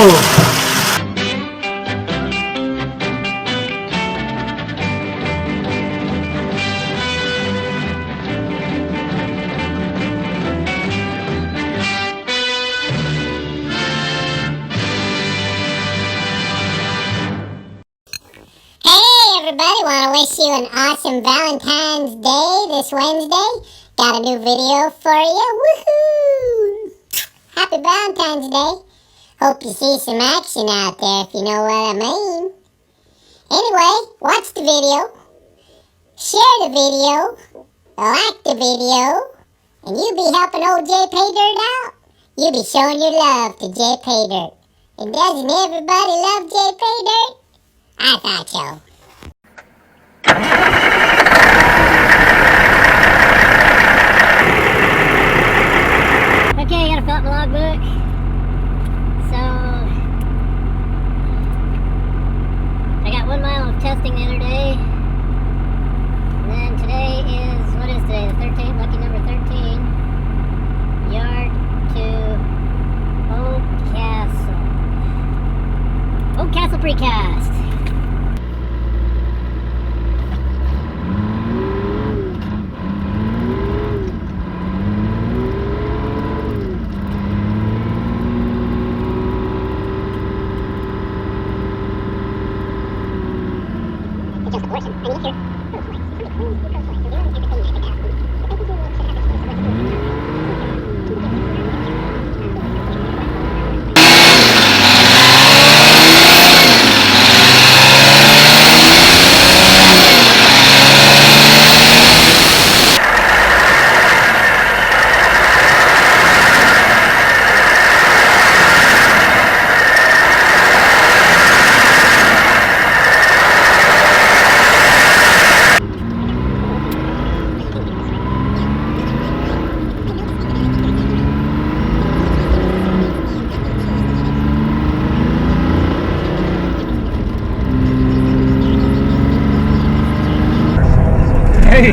Everybody, want to wish you an awesome Valentine's Day this Wednesday. Got a new video for you. Woohoo! Happy Valentine's Day. Hope you see some action out there, if you know what I mean. Anyway, watch the video, share the video, like the video, and you'll be helping old Jpaydirt out. You'll be showing your love to Jpaydirt. And doesn't everybody love Jpaydirt? I thought so. Okay, I gotta fill out my logbook. So I got 1 mile of testing the other day. And then today is, what is today? The 13th, lucky number 13. Yard to Old Castle. Old Castle Precast. Hey,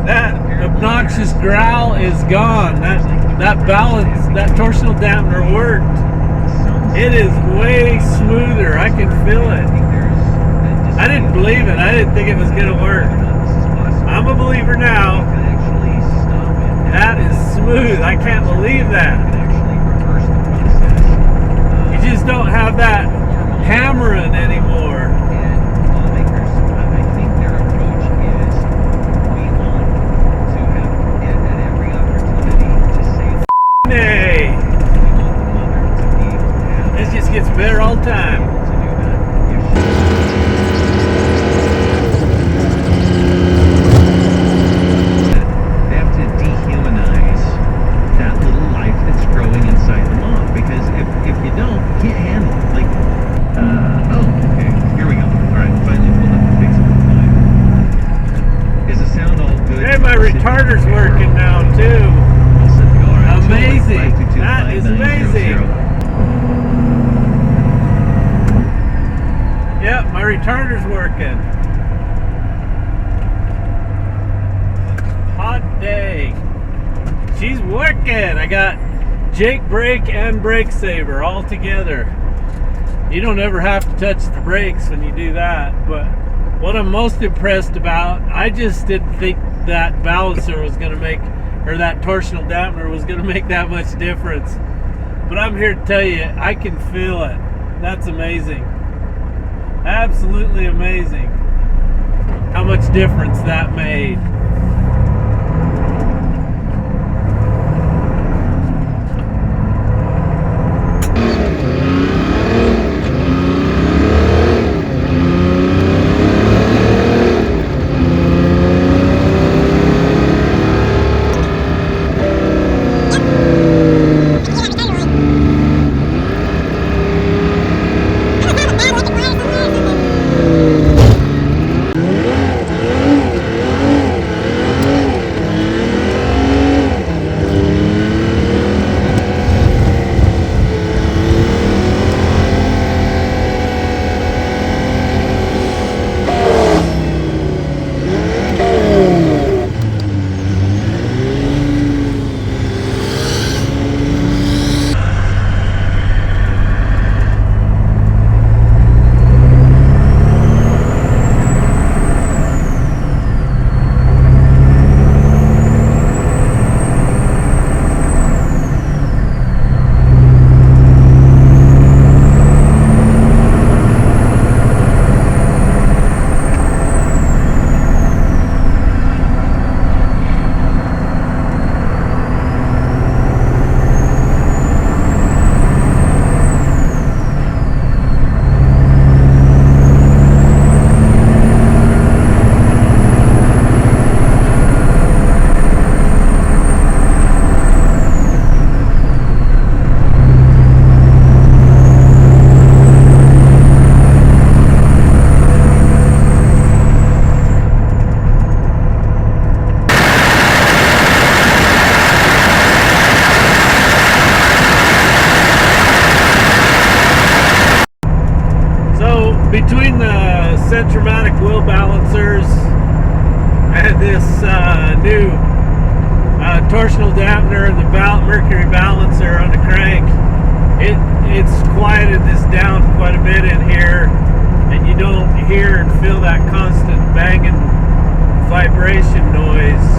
that obnoxious growl is gone. That balance, that torsional dampener worked. It is way smoother. I can feel it. I didn't believe it. I didn't think it was going to work. I'm a believer now. That is smooth. I can't believe that. You just don't have that hammering anymore. Gets better all the time. They have to dehumanize that little life that's growing inside them off, because if you don't, you can't handle it. Like, oh, okay, here we go. All right, finally pulled up the Facebook Live. Is the sound all good? Hey, my retarder's working now too. All set to go. All right, amazing. That is amazing. Yep, my retarder's working. Hot day. She's working. I got Jake brake and brake saver all together. You don't ever have to touch the brakes when you do that. But what I'm most impressed about, I just didn't think that balancer was going to make, or that torsional dampener was going to make that much difference. But I'm here to tell you, I can feel it. That's amazing. Absolutely amazing how much difference that made. centromatic wheel balancers and this new torsional dampener and the mercury balancer on the crank, it's quieted this down quite a bit in here, and you don't hear and feel that constant banging vibration noise.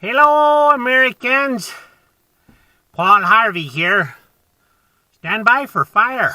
Hello, Americans. Paul Harvey here. Stand by for fire.